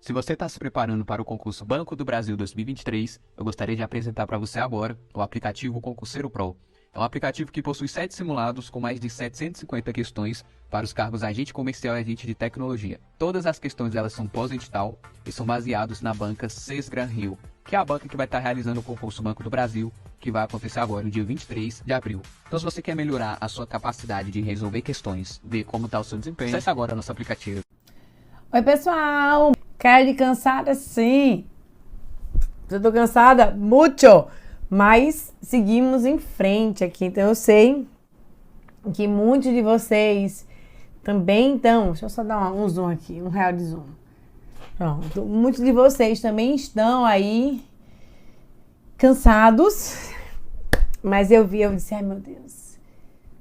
Se você está se preparando para o concurso Banco do Brasil 2023, eu gostaria de apresentar para você agora o aplicativo Concurseiro Pro. É um aplicativo que possui 7 simulados com mais de 750 questões para os cargos agente comercial e agente de tecnologia. Todas as questões elas são pós-edital e são baseados na banca Sesgran Rio, que é a banca que vai estar realizando o concurso Banco do Brasil, que vai acontecer agora no dia 23 de abril. Então, se você quer melhorar a sua capacidade de resolver questões, ver como está o seu desempenho, acesse agora nosso aplicativo. Oi, pessoal! Cara de cansada, sim. Eu tô cansada? Muito! Mas seguimos em frente aqui. Então, eu sei que muitos de vocês também estão... Deixa eu só dar um zoom aqui, um real de zoom. Pronto. Muitos de vocês também estão aí cansados. Mas eu disse, ai meu Deus,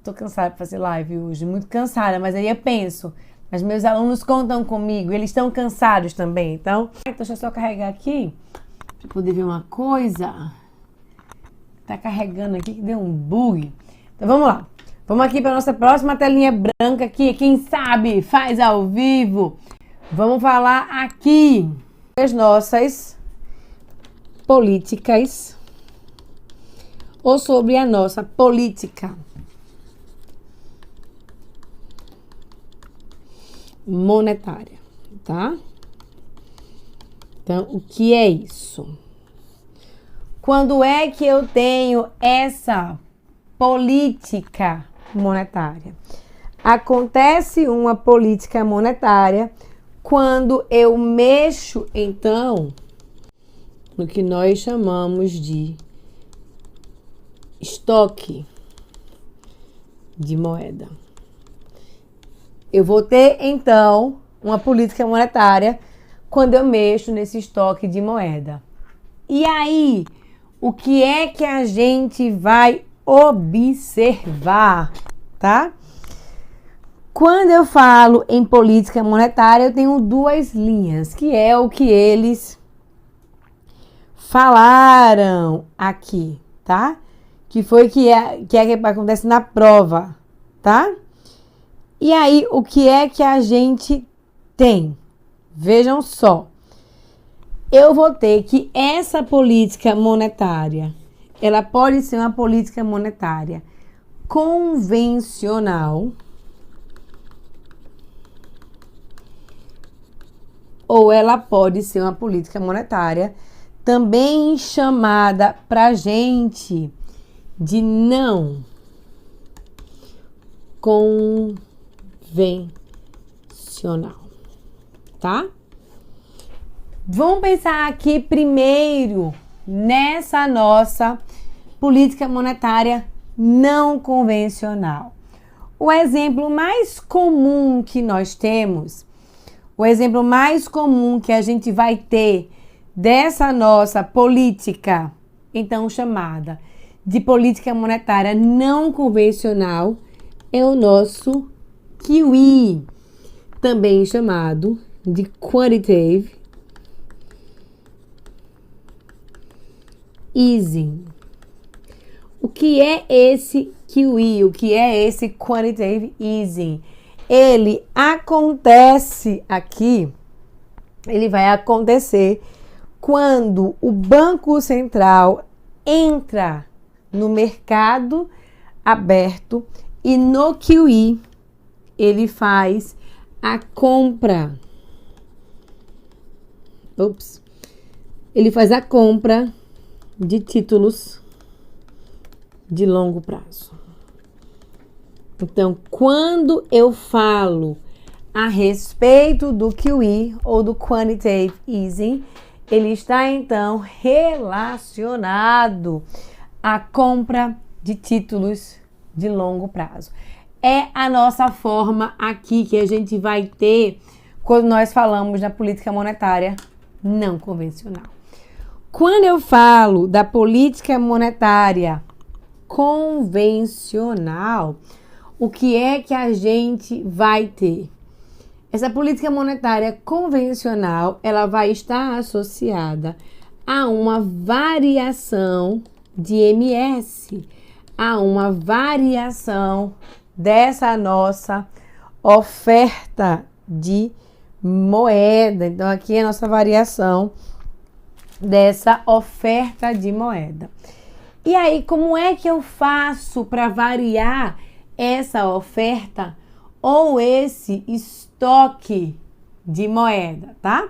tô cansada de fazer live hoje, muito cansada. Mas aí eu penso... Mas meus alunos contam comigo, eles estão cansados também, então deixa eu só carregar aqui, para poder ver uma coisa. Tá carregando aqui, que deu um bug. Então vamos lá, vamos aqui para nossa próxima telinha branca aqui, quem sabe faz ao vivo. Vamos falar aqui das nossas políticas, ou sobre a nossa política monetária, tá? Então, o que é isso? Quando é que eu tenho essa política monetária? Acontece uma política monetária quando eu mexo, então, no que nós chamamos de estoque de moeda. Eu vou ter, então, uma política monetária quando eu mexo nesse estoque de moeda. E aí, o que é que a gente vai observar, tá? Quando eu falo em política monetária, eu tenho duas linhas, que é o que eles falaram aqui, tá? Que foi que acontece na prova, tá? E aí, o que é que a gente tem? Vejam só. Eu vou ter que essa política monetária, ela pode ser uma política monetária convencional ou ela pode ser uma política monetária também chamada pra gente de não convencional, tá? Vamos pensar aqui primeiro nessa nossa política monetária não convencional. O exemplo mais comum que nós temos, o exemplo mais comum que a gente vai ter dessa nossa política, então chamada de política monetária não convencional, é o nosso QE, também chamado de Quantitative Easing. O que é esse QE? O que é esse Quantitative Easing? Ele acontece aqui, ele vai acontecer quando o Banco Central entra no mercado aberto e no QE ele faz a compra. Ele faz a compra de títulos de longo prazo. Então, quando eu falo a respeito do QE ou do Quantitative Easing, ele está então relacionado à compra de títulos de longo prazo. É a nossa forma aqui que a gente vai ter quando nós falamos da política monetária não convencional. Quando eu falo da política monetária convencional, o que é que a gente vai ter? Essa política monetária convencional, ela vai estar associada a uma variação de MS, a uma variação dessa nossa oferta de moeda. Então, aqui é a nossa variação dessa oferta de moeda. E aí, como é que eu faço para variar essa oferta ou esse estoque de moeda, tá?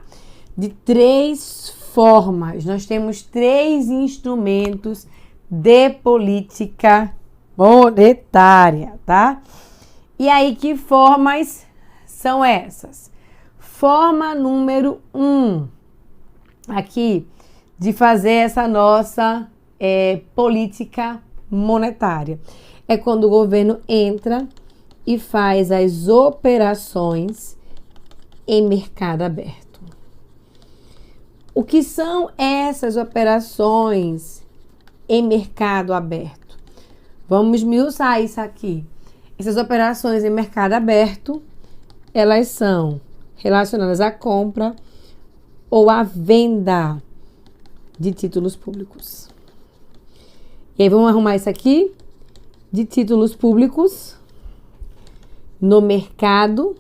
De 3 formas. Nós temos 3 instrumentos de política monetária, tá? E aí, que formas são essas? Forma número 1, aqui, de fazer essa nossa política monetária. É quando o governo entra e faz as operações em mercado aberto. O que são essas operações em mercado aberto? Vamos esmiuçar isso aqui. Essas operações em mercado aberto, elas são relacionadas à compra ou à venda de títulos públicos. E aí vamos arrumar isso aqui de títulos públicos no mercado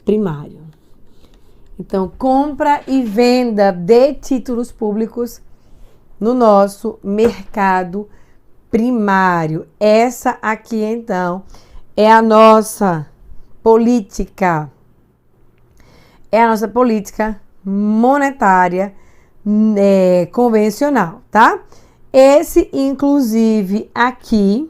primário. Então, compra e venda de títulos públicos no nosso mercado primário. Essa aqui, então, é a nossa política. É a nossa política monetária convencional, tá? Esse, inclusive, aqui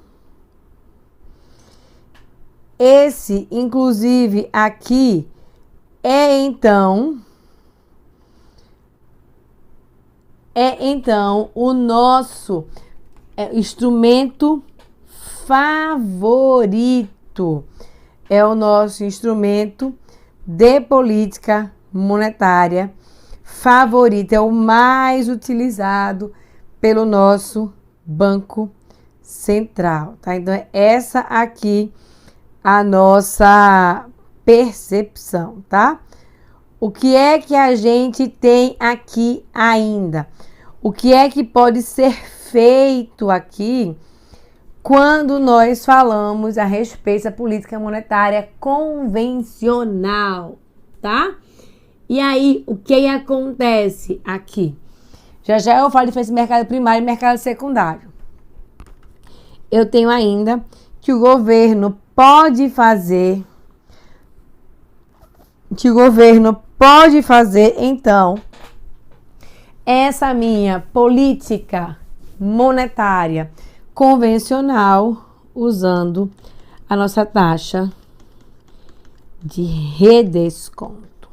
é então o nosso instrumento favorito. É o nosso instrumento de política monetária favorito, é o mais utilizado pelo nosso Banco Central, tá? Então, é essa aqui a nossa percepção, tá? O que é que a gente tem aqui ainda? O que é que pode ser feito aqui quando nós falamos a respeito da política monetária convencional, tá? E aí, o que acontece aqui? Já eu falo de diferença de mercado primário e mercado secundário. Eu tenho ainda que o governo pode fazer, então, essa minha política monetária convencional usando a nossa taxa de redesconto.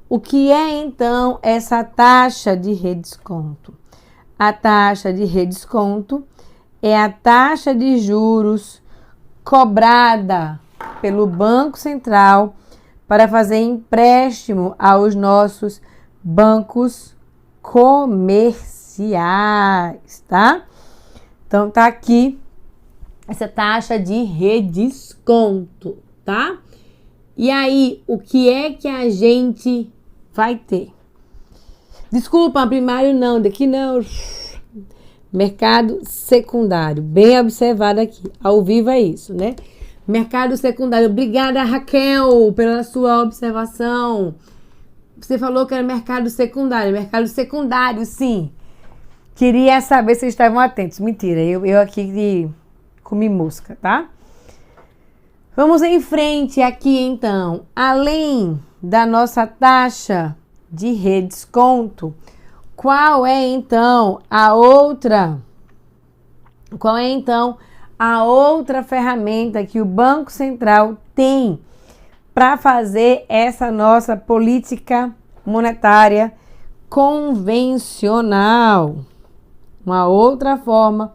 O que é, então, essa taxa de redesconto? A taxa de redesconto é a taxa de juros cobrada pelo Banco Central para fazer empréstimo aos nossos bancos comerciais, tá? Então, tá aqui essa taxa de redesconto, tá? E aí, o que é que a gente vai ter? Desculpa, primário não, daqui não. Mercado secundário, bem observado aqui. Ao vivo é isso, né? Mercado secundário. Obrigada, Raquel, pela sua observação. Você falou que era mercado secundário. Mercado secundário, sim. Queria saber se vocês estavam atentos. Mentira, eu aqui comi mosca, tá? Vamos em frente aqui, então. Além da nossa taxa de redesconto, qual é então a outra ferramenta que o Banco Central tem para fazer essa nossa política monetária convencional? Uma outra forma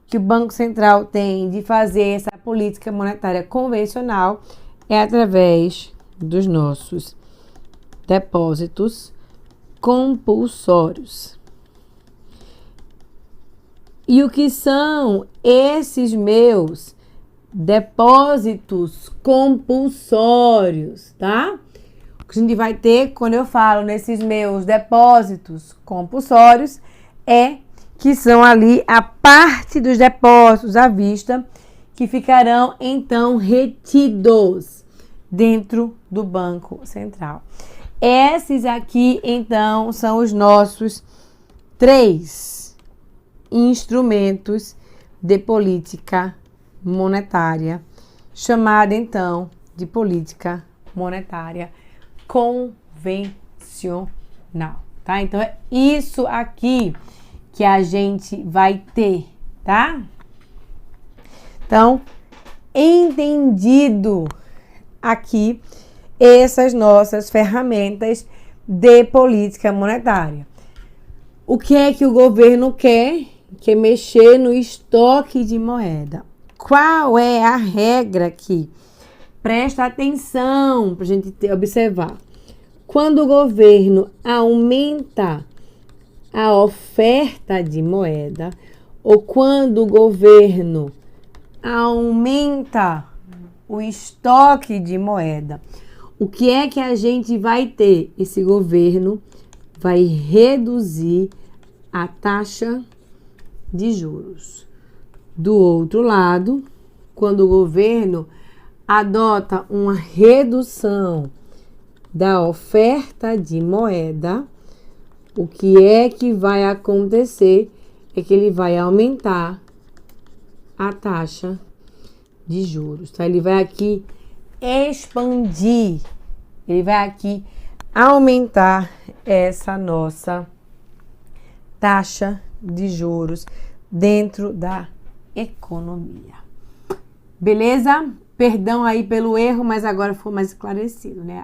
que o Banco Central tem de fazer essa política monetária convencional é através dos nossos depósitos compulsórios. E o que são esses meus depósitos compulsórios, tá? O que a gente vai ter quando eu falo nesses meus depósitos compulsórios é que são ali a parte dos depósitos à vista que ficarão então retidos dentro do Banco Central. Esses aqui, então, são os nossos 3 instrumentos de política monetária, chamada, então, de política monetária convencional, tá? Então, é isso aqui que a gente vai ter, tá? Então, entendido aqui essas nossas ferramentas de política monetária. O que é que o governo quer? Quer mexer no estoque de moeda. Qual é a regra aqui? Presta atenção para a gente observar. Quando o governo aumenta a oferta de moeda, ou quando o governo aumenta o estoque de moeda, o que é que a gente vai ter? Esse governo vai reduzir a taxa de juros. Do outro lado, quando o governo adota uma redução da oferta de moeda, o que é que vai acontecer? É que ele vai aumentar a taxa de juros, tá? Ele vai aqui expandir, ele vai aqui aumentar essa nossa taxa de juros dentro da economia. Beleza? Perdão aí pelo erro, mas agora foi mais esclarecido, né?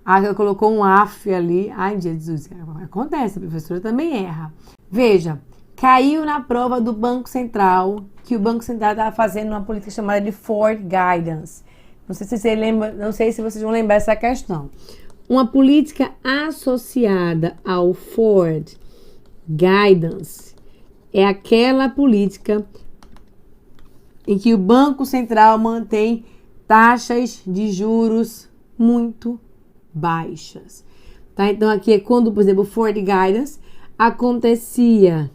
A colocou um AF ali. Ai, Jesus, acontece, a professora também erra. Veja, caiu na prova do Banco Central que o Banco Central estava fazendo uma política chamada de Forward Guidance. Não sei se você lembra, não sei se vocês vão lembrar essa questão. Uma política associada ao Forward Guidance é aquela política em que o Banco Central mantém taxas de juros muito baixas. Tá? Então, aqui é quando, por exemplo, o Forward Guidance acontecia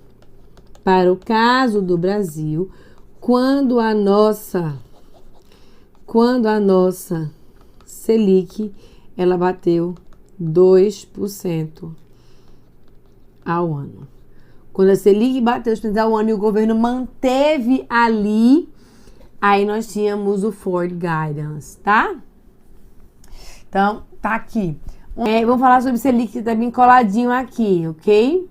para o caso do Brasil, quando a nossa Selic, ela bateu 2% ao ano. Quando a Selic bateu 2% ao ano e o governo manteve ali, aí nós tínhamos o Forward Guidance, tá? Então, tá aqui. Vamos falar sobre Selic também coladinho aqui, ok?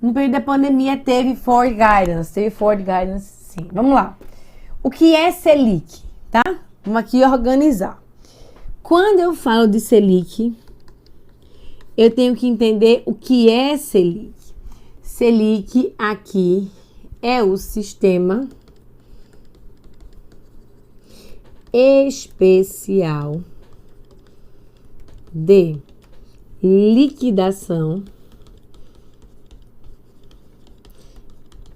No período da pandemia teve Forward Guidance, sim. Vamos lá. O que é Selic, tá? Vamos aqui organizar. Quando eu falo de Selic, eu tenho que entender o que é Selic. Selic aqui é o sistema especial de liquidação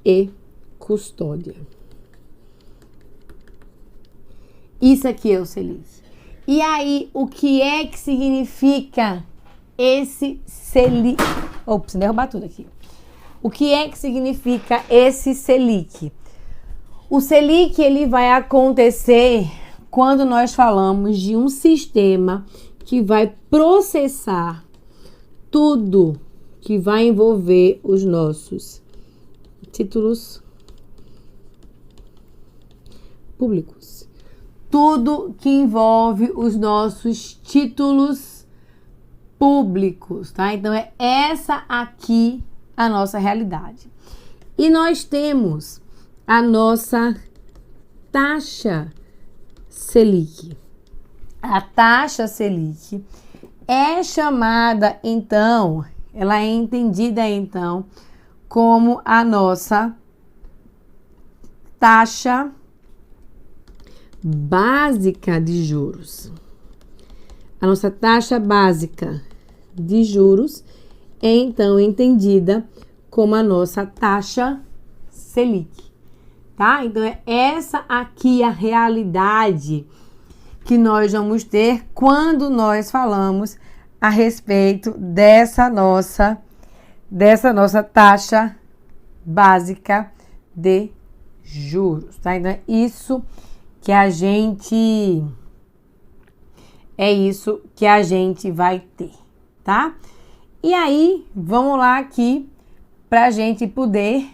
e custódia. Isso aqui é o Selic. E aí, o que é que significa esse Selic? Ops, derrubar tudo aqui. O que é que significa esse Selic? O Selic, ele vai acontecer quando nós falamos de um sistema que vai processar tudo que vai envolver os nossos títulos públicos. Tudo que envolve os nossos títulos públicos, tá? Então, é essa aqui a nossa realidade. E nós temos a nossa taxa Selic. A taxa Selic é chamada, então, ela é entendida, então, como a nossa taxa básica de juros. A nossa taxa básica de juros é, então, entendida como a nossa taxa Selic, tá? Então, é essa aqui a realidade que nós vamos ter quando nós falamos a respeito dessa nossa taxa básica de juros, tá? Então, é isso que a gente é isso que a gente vai ter, tá? E aí, vamos lá aqui para a gente poder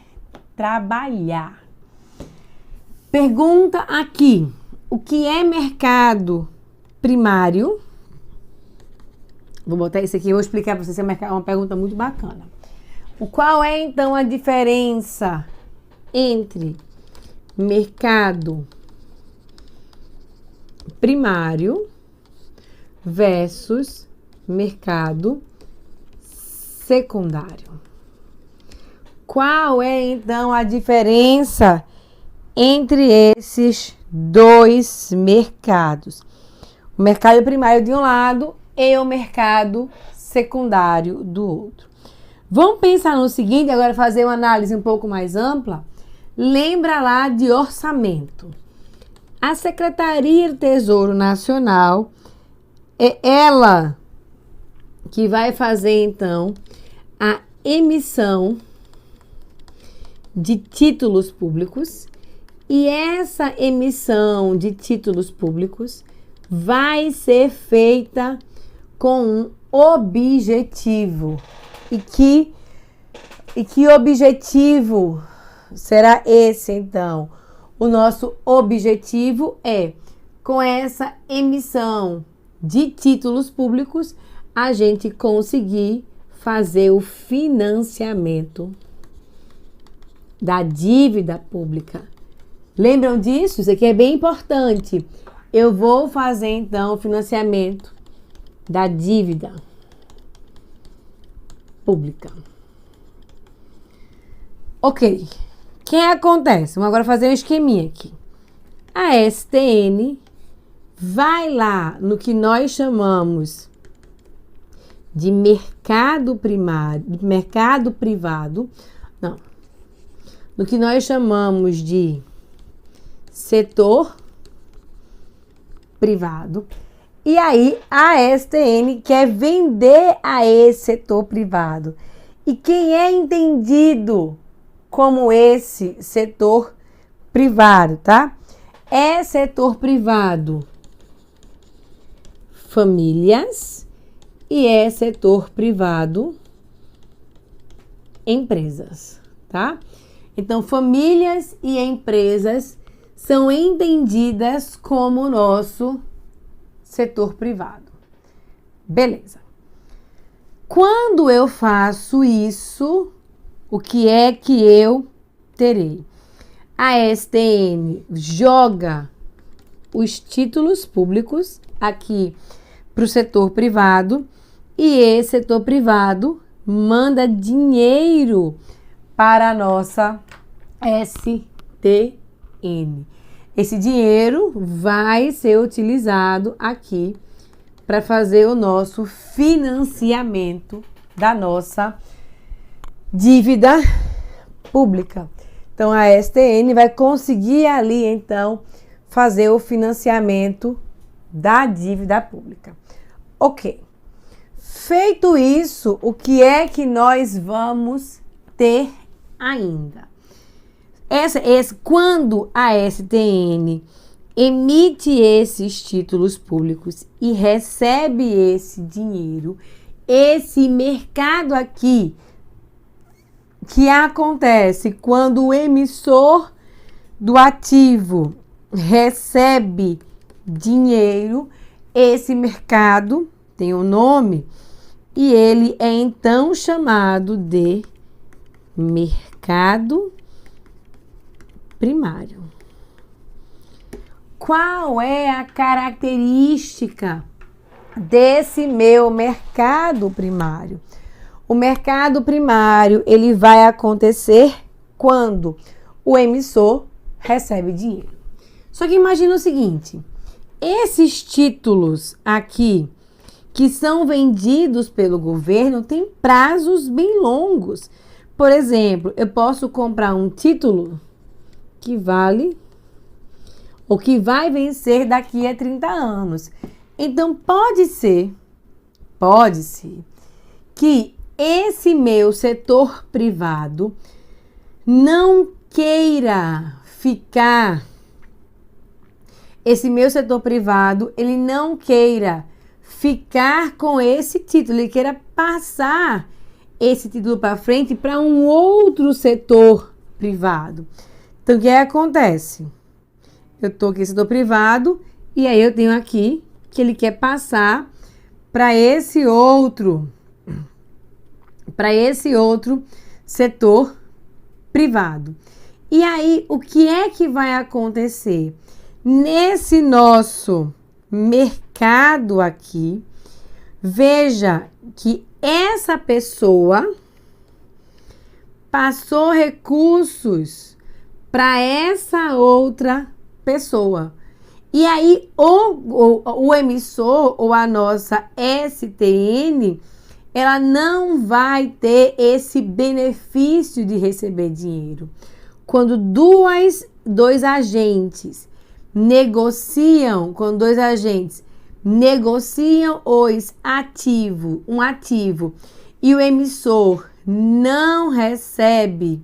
trabalhar. Pergunta aqui, o que é mercado primário? Vou botar isso aqui, eu vou explicar para vocês, é uma pergunta muito bacana. Qual é, então, a diferença entre mercado primário versus mercado secundário? Qual é, então, a diferença entre esses dois mercados? O mercado primário de um lado e o mercado secundário do outro. Vamos pensar no seguinte, agora fazer uma análise um pouco mais ampla. Lembra lá de orçamento. A Secretaria do Tesouro Nacional é ela que vai fazer, então, a emissão de títulos públicos, e essa emissão de títulos públicos vai ser feita com um objetivo. E que objetivo será esse, então? O nosso objetivo é, com essa emissão de títulos públicos, a gente conseguir fazer o financiamento da dívida pública. Lembram disso? Isso aqui é bem importante. Eu vou fazer, então, o financiamento da dívida pública. Ok. O que acontece? Vamos agora fazer um esqueminha aqui. A STN vai lá no que nós chamamos de mercado primário, mercado privado, não, no que nós chamamos de setor privado. E aí a STN quer vender a esse setor privado. E quem é entendido como esse setor privado, tá? É setor privado famílias e é setor privado empresas, tá? Então, famílias e empresas são entendidas como o nosso setor privado. Beleza. Quando eu faço isso, o que é que eu terei? A STN joga os títulos públicos aqui para o setor privado e esse setor privado manda dinheiro para a nossa STN. Esse dinheiro vai ser utilizado aqui para fazer o nosso financiamento da nossa dívida pública. Então, a STN vai conseguir ali, então, fazer o financiamento da dívida pública. Ok. Feito isso, o que é que nós vamos ter ainda? Quando a STN emite esses títulos públicos e recebe esse dinheiro, esse mercado aqui, que acontece quando o emissor do ativo recebe dinheiro, esse mercado tem um nome e ele é então chamado de mercado primário. Qual é a característica desse meu mercado primário? O mercado primário, ele vai acontecer quando o emissor recebe dinheiro. Só que imagina o seguinte, esses títulos aqui que são vendidos pelo governo têm prazos bem longos. Por exemplo, eu posso comprar um título que vale ou que vai vencer daqui a 30 anos. Então, pode ser que esse meu setor privado não queira ficar, esse meu setor privado, ele não queira ficar com esse título, ele queira passar esse título para frente para um outro setor privado. Então, o que acontece? Eu estou aqui no setor privado e aí eu tenho aqui que ele quer passar para esse outro setor privado. E aí, o que é que vai acontecer? Nesse nosso mercado aqui, veja que essa pessoa passou recursos para essa outra pessoa. E aí, o emissor ou a nossa STN, ela não vai ter esse benefício de receber dinheiro. Quando dois agentes negociam um ativo e o emissor não recebe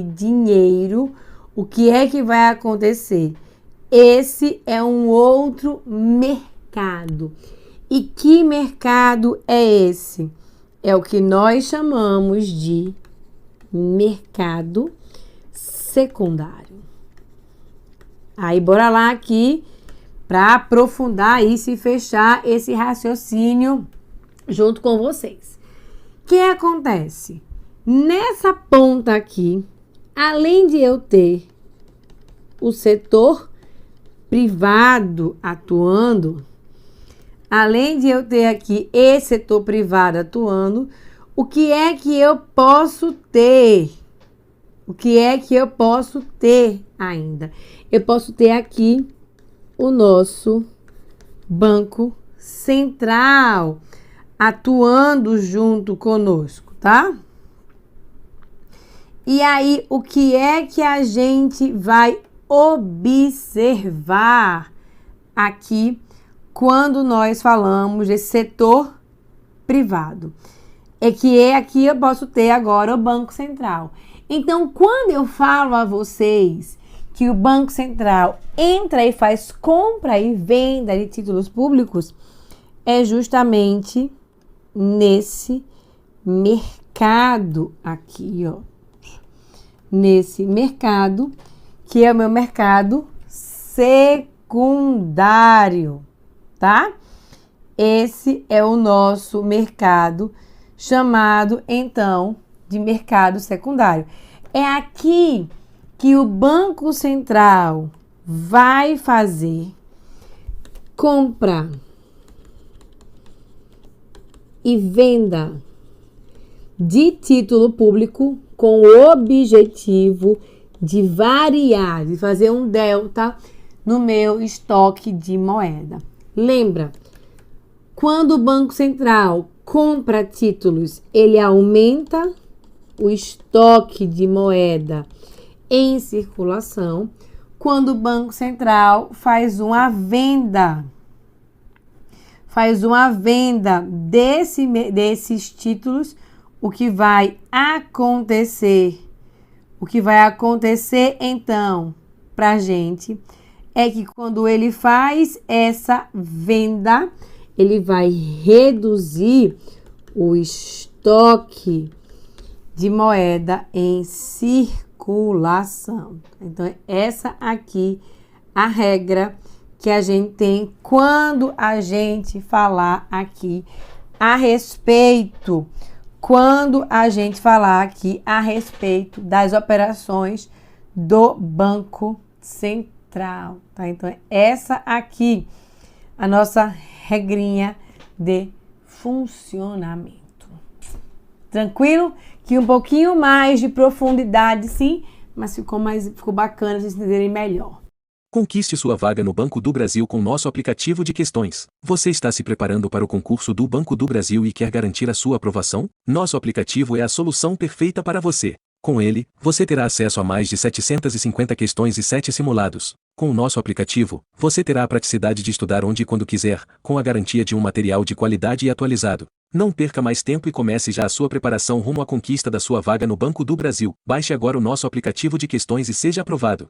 dinheiro, o que é que vai acontecer? Esse é um outro mercado. E que mercado é esse? É o que nós chamamos de mercado secundário. Aí, bora lá aqui para aprofundar isso e fechar esse raciocínio junto com vocês. O que acontece? Nessa ponta aqui, além de eu ter o setor privado atuando, além de eu ter aqui esse setor privado atuando, o que é que eu posso ter? O que é que eu posso ter ainda? Eu posso ter aqui o nosso Banco Central atuando junto conosco, tá? E aí, o que é que a gente vai observar aqui quando nós falamos desse setor privado? É que aqui eu posso ter agora o Banco Central. Então, quando eu falo a vocês que o Banco Central entra e faz compra e venda de títulos públicos, é justamente nesse mercado aqui, ó. Nesse mercado, que é o meu mercado secundário, tá? Esse é o nosso mercado chamado, então, de mercado secundário. É aqui que o Banco Central vai fazer compra e venda de título público com o objetivo de variar, de fazer um delta no meu estoque de moeda. Lembra, quando o Banco Central compra títulos, ele aumenta o estoque de moeda em circulação. Quando o Banco Central faz uma venda desses títulos, o que vai acontecer então para a gente é que quando ele faz essa venda, ele vai reduzir o estoque de moeda em circulação. Então, essa aqui a regra que a gente tem quando a gente falar aqui a respeito das operações do Banco Central, tá? Então, essa aqui a nossa regrinha de funcionamento. Tranquilo? Que um pouquinho mais de profundidade, sim, mas ficou bacana vocês entenderem melhor. Conquiste sua vaga no Banco do Brasil com nosso aplicativo de questões. Você está se preparando para o concurso do Banco do Brasil e quer garantir a sua aprovação? Nosso aplicativo é a solução perfeita para você. Com ele, você terá acesso a mais de 750 questões e 7 simulados. Com o nosso aplicativo, você terá a praticidade de estudar onde e quando quiser, com a garantia de um material de qualidade e atualizado. Não perca mais tempo e comece já a sua preparação rumo à conquista da sua vaga no Banco do Brasil. Baixe agora o nosso aplicativo de questões e seja aprovado.